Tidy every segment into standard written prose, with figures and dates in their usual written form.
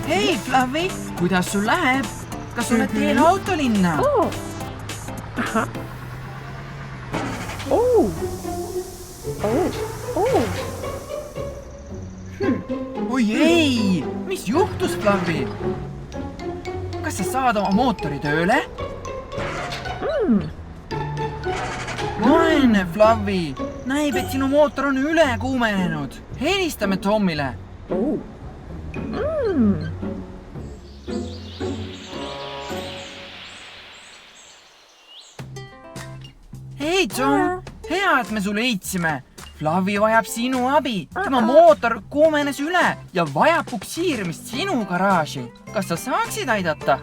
Hei, Fluffy, kuidas sul läheb? Kas oled teel autolinna? Oi ei, mis juhtus, Fluffy? Kas sa saad oma mootori tööle? Vaene Fluffy, näib, et sinu mootor on üle kuumenenud. Helistame Tomile. Hei Tom, hea, et me sulle heitsime. Fluffy vajab sinu abi. Tema mootor kuumenes üle ja vajab puksiirimist sinu garaaži. Kas sa saaksid aidata?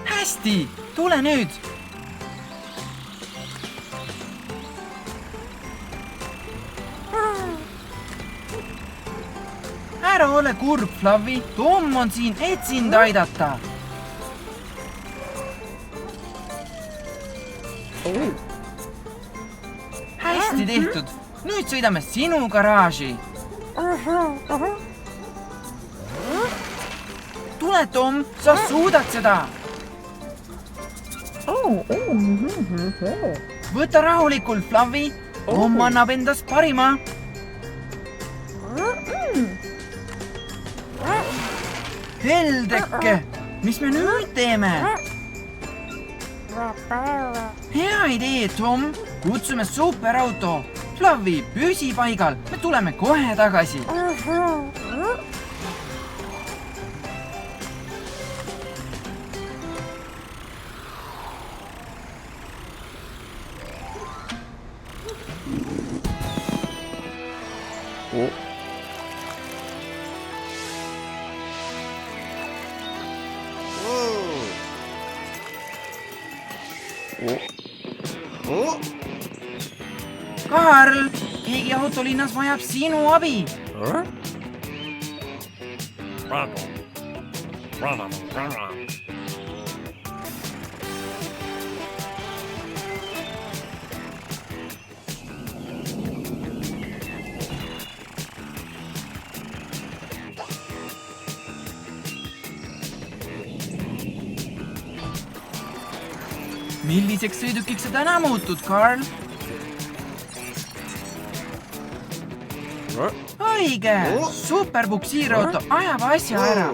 Hästi, tule nüüd. Ära ole kurb, Fluffy. Tom on siin, et sind aidata. Hästi tehtud. Nüüd sõidame sinu garaaži. Tule, Tom, sa suudad seda. Võta rahulikult, Fluffy. Tom annab endast parima. Heldeke, mis me nüüd teeme? Hea idee, Tom. Kutsume superauto. Fluffy, püsi paigal. Me tuleme kohe tagasi. Karl, keegi autolinnas vajab sinu abi. Milliseks sõidukiks sa täna muutud, Karl? Õige! Superpuksiirauto ajab asja ära.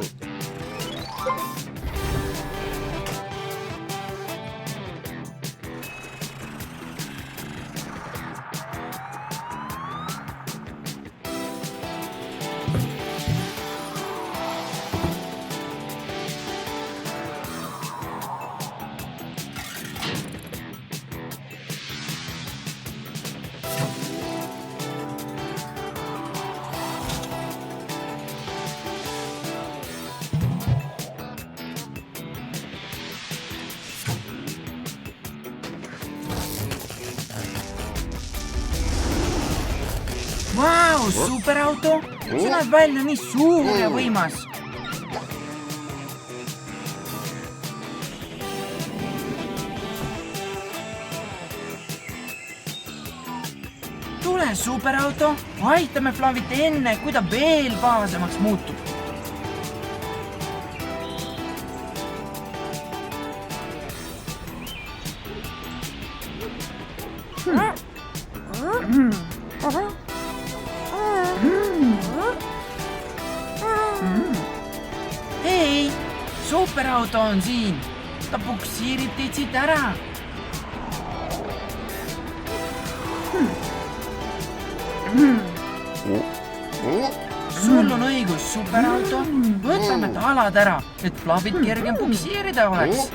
Vau, superauto! See näeb välja nii suur ja võimas. Tule, superauto! Aitame Fluffyt enne, kui ta veel pahasemaks muutub. Hei, superauto on siin. Ta puksiirib teid siit ära. Sul on õigus, superauto. Võtame talad ära, et Fluffyt kergem puksiirida oleks.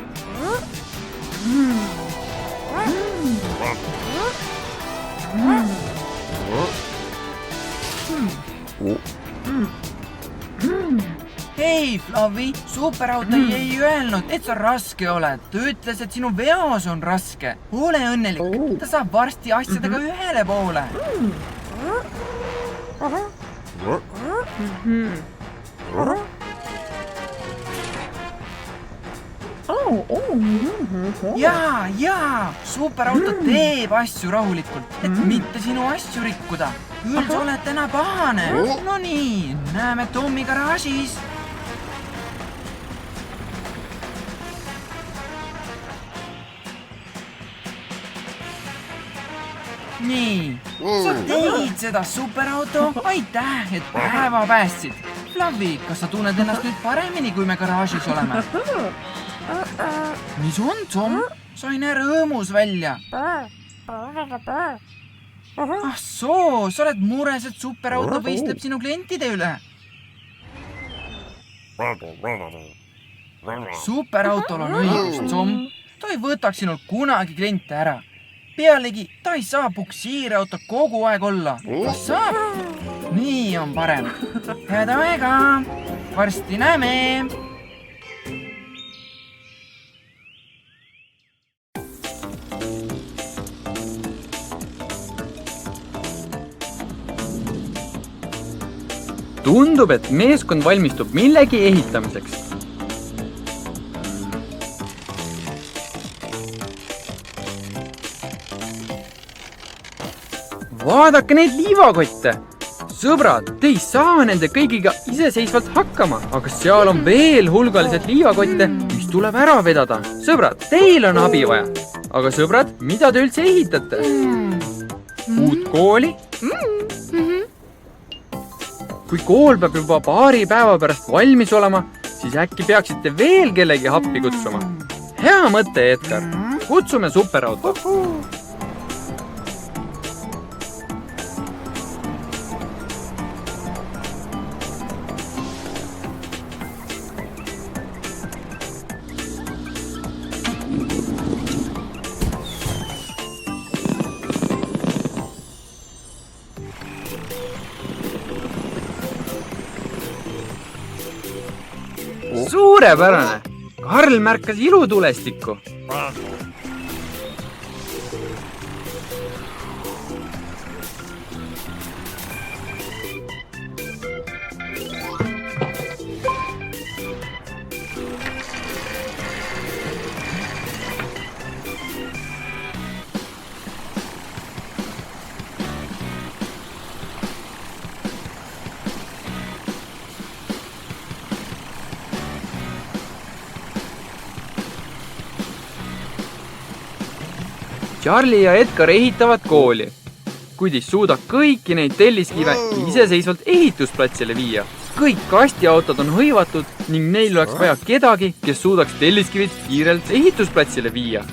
Hei, Fluffy, superauto ei öelnud, et sa raske oled. Ta ütles, et sinu veos on raske. Ole õnnelik, ta saab varsti asjadega ühele poole. Jaa, superauto teeb asju rahulikult, et mitte sinu asju rikkuda. Küll sa oled täna pahane. No nii, näeme Tommi garaažis. Nii, sa tegid seda, superauto. Aitäh, et päeva päästsid. Fluffy, kas sa tunned ennast nüüd paremini, kui me garaažis oleme? Mis on, Tom? Sa ei näe rõõmus välja. Ah soo, sa oled mures, et superauto võistleb sinu klientide üle. Superautol on õigus, Tom. Ta ei võtaks sinult kunagi kliente ära. Pealegi, ta ei saa puksiirauto kogu aeg olla. Kas saab? Nii on parem. Head aega. Varsti näeme. Tundub, et meeskond valmistub millegi ehitamiseks. Vaadake neid liivakotte! Sõbrad, te ei saa nende kõigiga iseseisvalt hakkama, aga seal on veel hulgalised liivakotte, mis tuleb ära vedada. Sõbrad, teil on abi vaja. Aga sõbrad, mida te üldse ehitate? Uut kooli? Kui kool peab juba paari päeva pärast valmis olema, siis äkki peaksite veel kellegi appi kutsuma. Hea mõte, Edgar. Kutsume superauto. Suurepärane! Karl märkas ilutulestikku. Charlie ja Edgar ehitavad kooli, kuid ei suuda kõiki neid telliskive iseseisvalt ehitusplatsile viia. Kõik kastiautod on hõivatud ning neil oleks vaja kedagi, kes suudaks telliskivid kiirelt ehitusplatsile viia.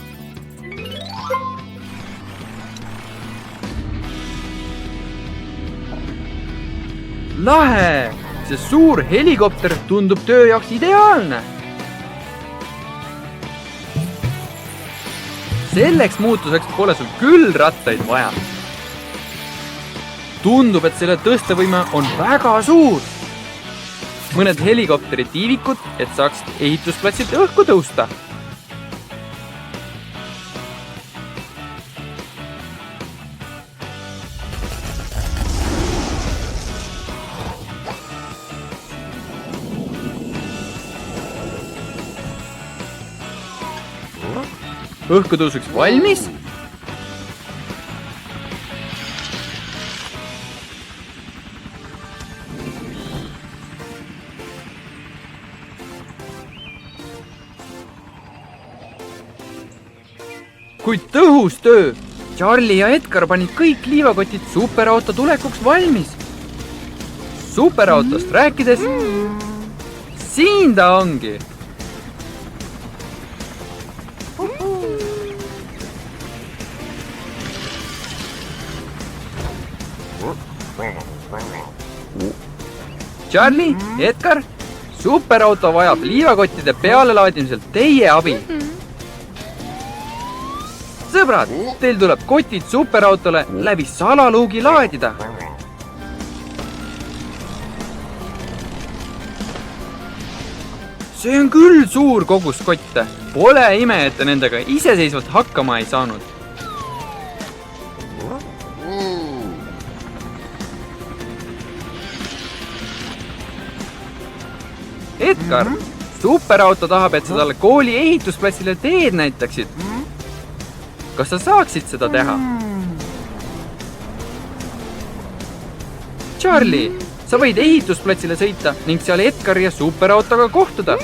Lahe! See suur helikopter tundub töö jaoks ideaalne. Selleks muutuseks pole sul küll rattaid vaja. Tundub, et selle tõstevõime on väga suur. Mõned helikopteri tiivikud, et saaks ehitusplatsilt õhku tõusta. Õhkutõusuks valmis. Kuid tõhus töö. Charlie ja Edgar panid kõik liivakotid superauto tulekuks valmis. Superautost rääkides, siin ta ongi. Charlie, Edgar, superauto vajab liivakottide pealelaadimisel teie abi. Sõbrad, teil tuleb kotid superautole läbi salaluugi laadida. See on küll suur kogus kotte. Pole ime, et te nendega iseseisvalt hakkama ei saanud. Edgar, superauto tahab, et sa talle kooli ehitusplatsile teed näitaksid. Kas sa saaksid seda teha? Charlie, sa võid ehitusplatsile sõita ning seal Edgari ja superautoga kohtuda.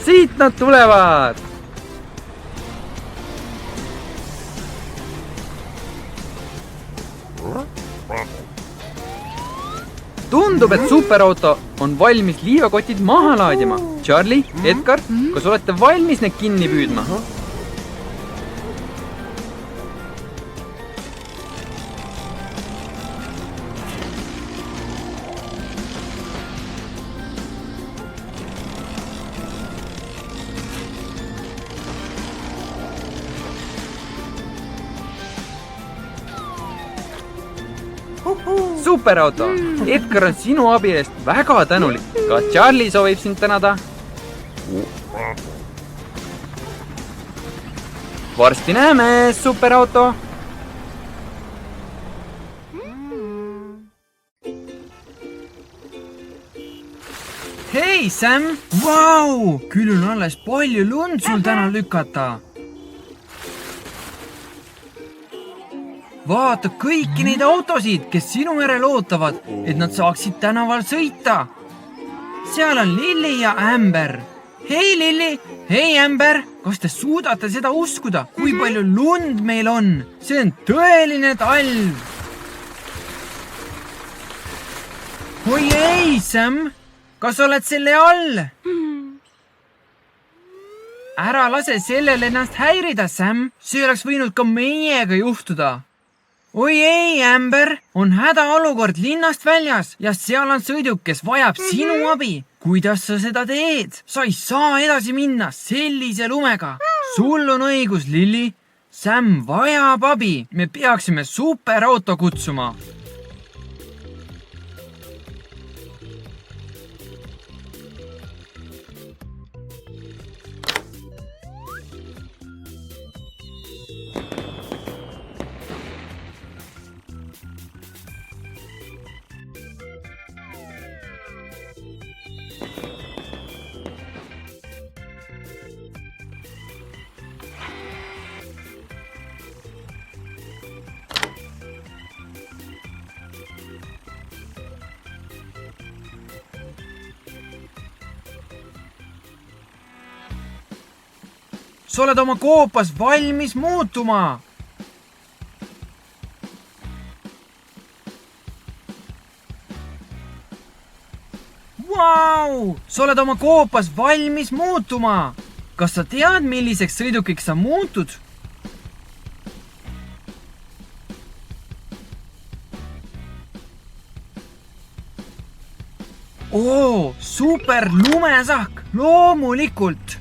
Siit nad tulevad! Tundub, et superauto on valmis liivakotid maha laadima. Charlie, Edgar, kas olete valmis need kinni püüdma? Superauto, Edgar on sinu abi eest väga tänulik. Ka Charlie soovib sind tänada. Varsti näeme, superauto! Hei, Sam! Vau! Küll on alles palju lund sul täna lükata. Vaata kõiki neid autosid, kes sinu järel ootavad, et nad saaksid tänaval sõita. Seal on Lilli ja Amber. Hei, Lilli! Hei, Amber! Kas te suudate seda uskuda, kui palju lund meil on? See on tõeline talv. Oi ei, Sam! Kas oled selle all? Ära lase sellele ennast häirida, Sam. See oleks võinud ka meiega juhtuda. Oi ei, Amber, on hädaolukord linnast väljas ja seal on sõiduk, kes vajab sinu abi. Kuidas sa seda teed? Sa ei saa edasi minna sellise lumega. Sul on õigus, Lilli. Sam vajab abi. Me peaksime superauto kutsuma. Sa oled oma koopas valmis muutuma. Vau! Sa oled oma koopas valmis muutuma. Kas sa tead, milliseks sõidukiks sa muutud? Oo, super lumesahk, loomulikult.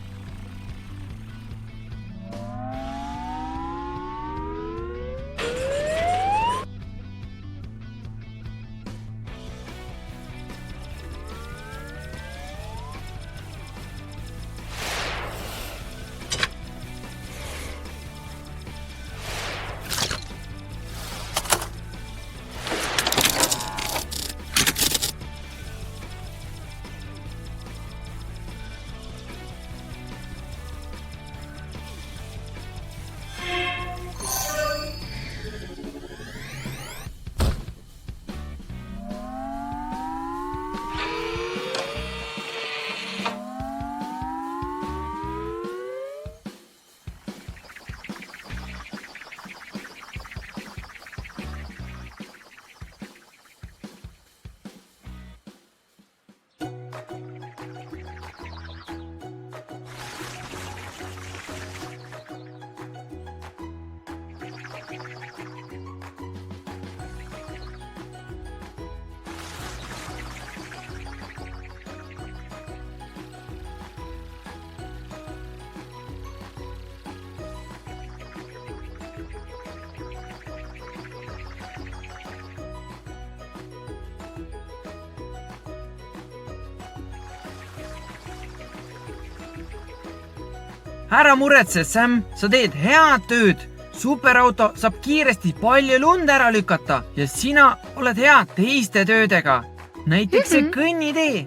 ära muretse, Sam, sa teed head tööd. Superauto saab kiiresti palju lund ära lükata ja sina oled hea teiste töödega. Näiteks see kõnnitee.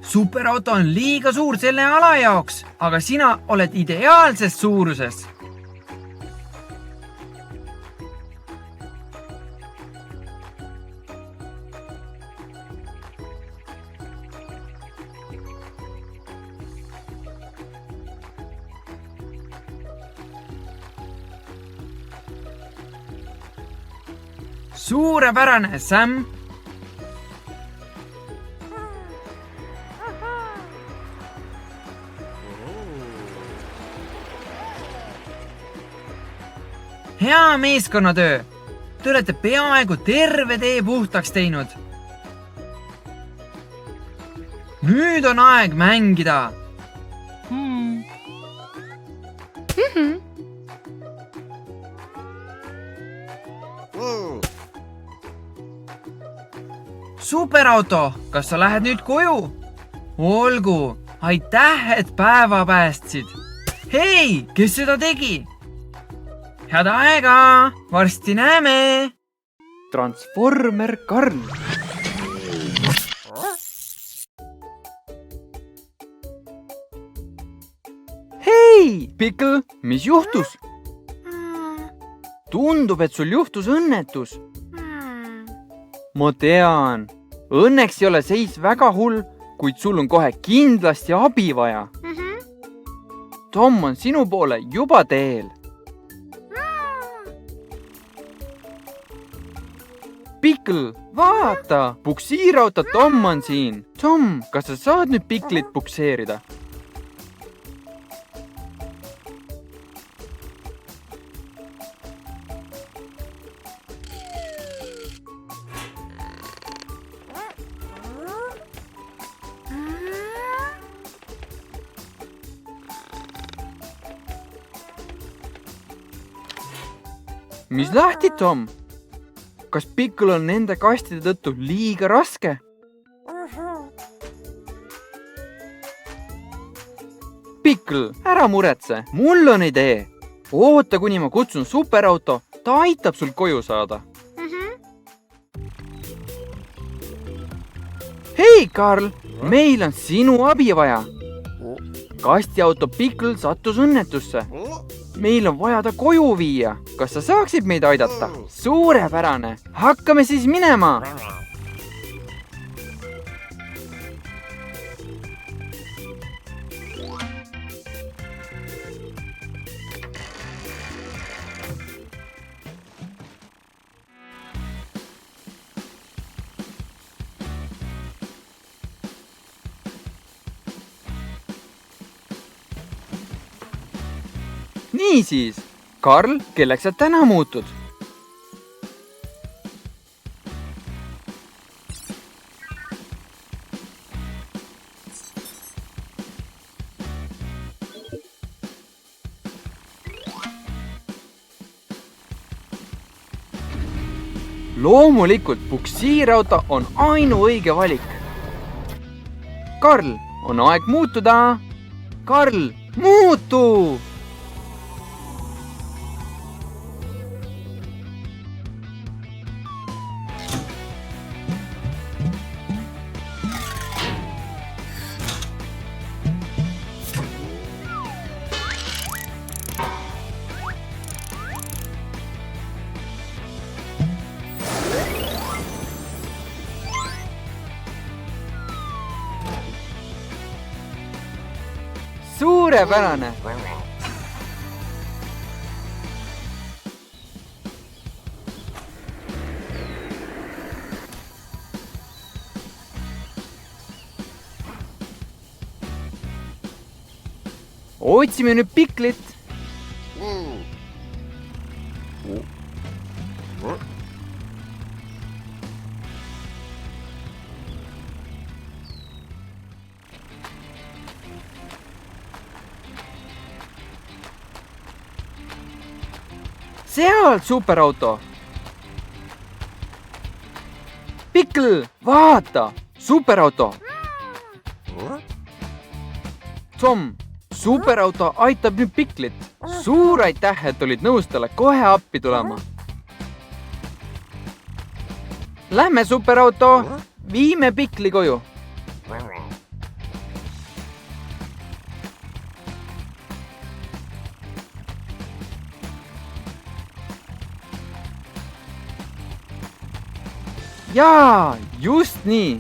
Superauto on liiga suur selle ala jaoks, aga sina oled ideaalses suuruses. Suurepärane, Sam. Hea meeskonnatöö. Te olete peaaegu terve tee puhtaks teinud. Nüüd on aeg mängida. Superauto, kas sa lähed nüüd koju? Olgu, aitäh, et päeva päästsid. Hei, kes seda tegi? Head aega, varsti näeme. Transformer Karl. Hei, Pickle, mis juhtus? Tundub, et sul juhtus õnnetus. Ma tean, õnneks ei ole seis väga hull, kuid sul on kohe kindlasti abi vaja. Tom on sinu poole juba teel. Pickle, vaata, puksiirauto Tom on siin. Tom, kas sa saad nüüd Picklit pukseerida? Mis lahti, Tom? Kas Pickle on nende kastide tõttu liiga raske? Pickle, ära muretse, mul on idee. Oota, kuni ma kutsun superauto, ta aitab sul koju saada. Hei, Karl, meil on sinu abi vaja. Kastiauto Pickle sattus õnnetusse. Meil on vaja ta koju viia. Kas sa saaksid meid aidata? Suurepärane. Hakkame siis minema. Niisiis, Karl, kelleks sa täna muutud? Loomulikult puksiirauto on ainuõige valik. Karl, on aeg muutuda. Karl, muutu! Suurepärane! Otsime nüüd Picklit. Sealt, superauto! Pickle, vaata! Superauto! Tom, superauto aitab nüüd Piklit. Suur aitäh, et olid nõus talle kohe appi tulema. Lähme, superauto, viime Pikli koju. Jaa, just nii.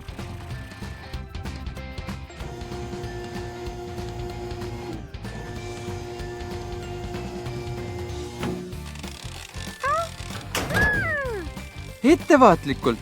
Ettevaatlikult.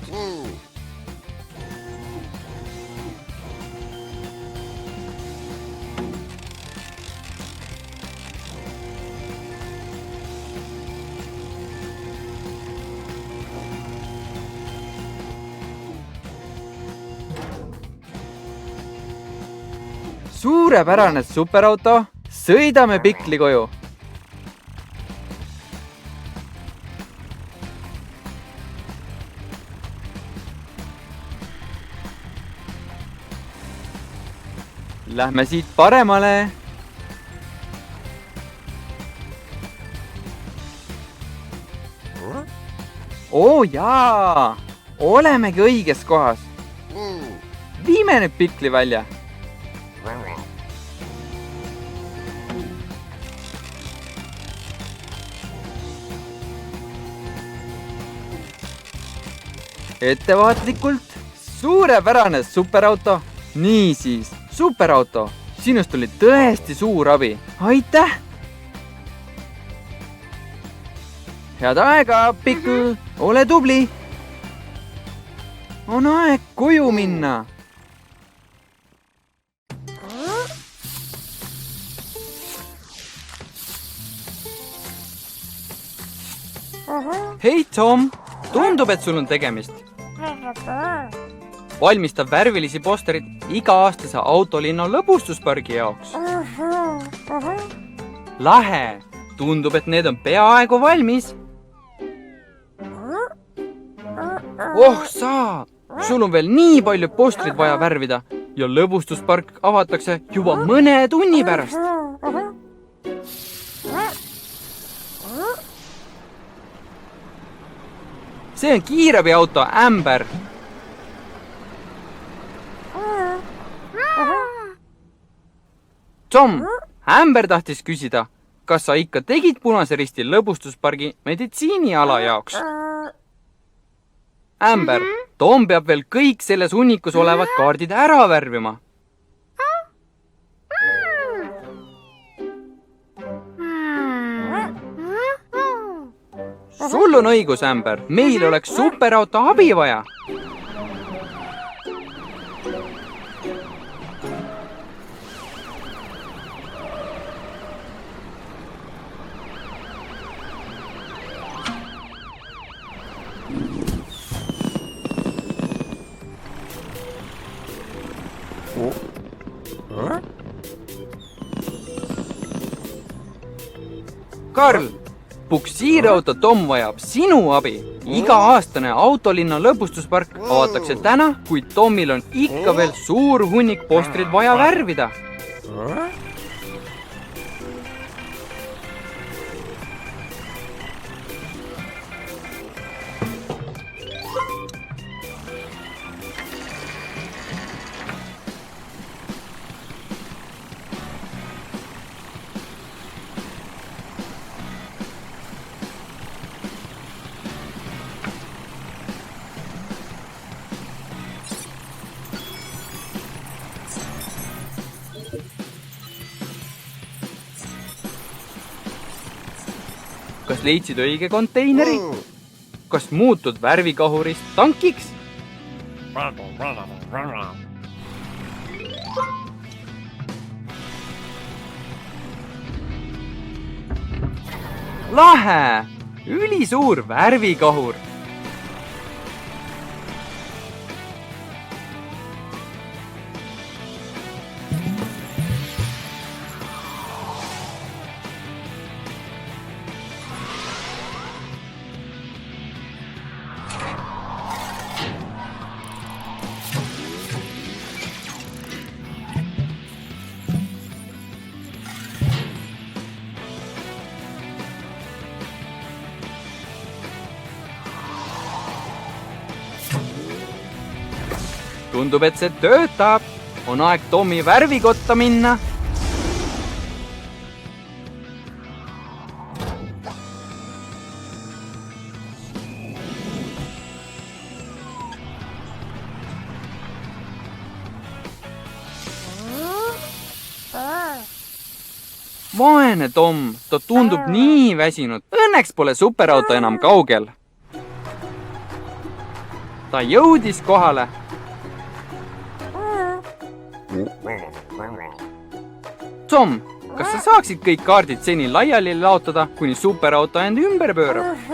Suurepärane, superauto. Sõidame Pikli koju. Lähme siit paremale. Oo jaa, olemegi õiges kohas. Viime nüüd Pikli välja. Ettevaatlikult. Suurepärane, superauto. Niisiis, superauto, sinust oli tõesti suur abi. Aitäh! Head aega, Pikl, ole tubli! On aeg koju minna. Hei, Tom! Tundub, et sul on tegemist. Valmistab värvilisi posterid iga-aastase autolinna lõbustuspargi jaoks. Lahe! Tundub, et need on peaaegu valmis. Oh saa! Sul on veel nii palju postrid vaja värvida ja lõbustuspark avatakse juba mõne tunni pärast. See on kiirabiauto Amber. Tom, Amber tahtis küsida, kas sa ikka tegid Punase Risti lõbustuspargi meditsiiniala jaoks? Amber, Tom peab veel kõik selles hunnikus olevad kaardid ära värvima. Sul on õigus, Amber. Meil oleks superauto abi vaja. Karl, puksiirauto Tom vajab sinu abi. Iga-aastane autolinna lõbustuspark avatakse täna, kuid Tomil on ikka veel suur hunnik postrid vaja värvida. Kas leidsid õige konteineri? Kas muutud värvikahurist tankiks? Lahe! Ülisuur värvikahur! tundub, et see töötab. On aeg Tommi värvikotta minna. Vaene Tom, ta tundub nii väsinud. Õnneks pole superauto enam kaugel. Ta jõudis kohale. Tom, kas sa saaksid kõik kaardid seni laiali laotada, kuni superauto end ümber pöörab?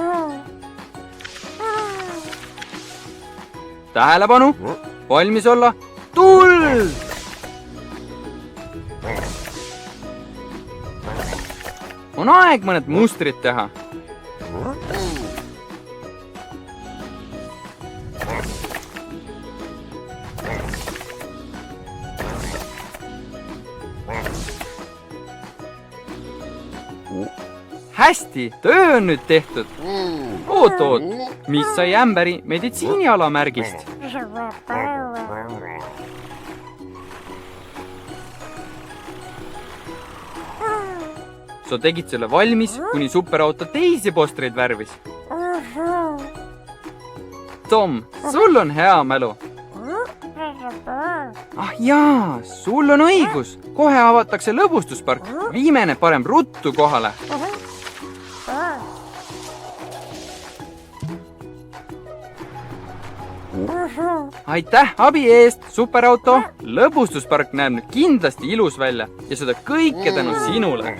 Tähelepanu, valmis olla, tuld! On aeg mõned mustrid teha. Hästi, töö on nüüd tehtud. Oot, mis sai ämberi meditsiiniala märgist? Sa tegid selle valmis, kuni superauto teisi postreid värvis. Tom, sul on hea mälu. Ah jaa, sul on õigus. Kohe avatakse lõbustuspark. Viimene parem ruttu kohale. Aitäh abi eest, superauto. Lõbustuspark näeb nüüd kindlasti ilus välja ja seda kõike tänu sinule.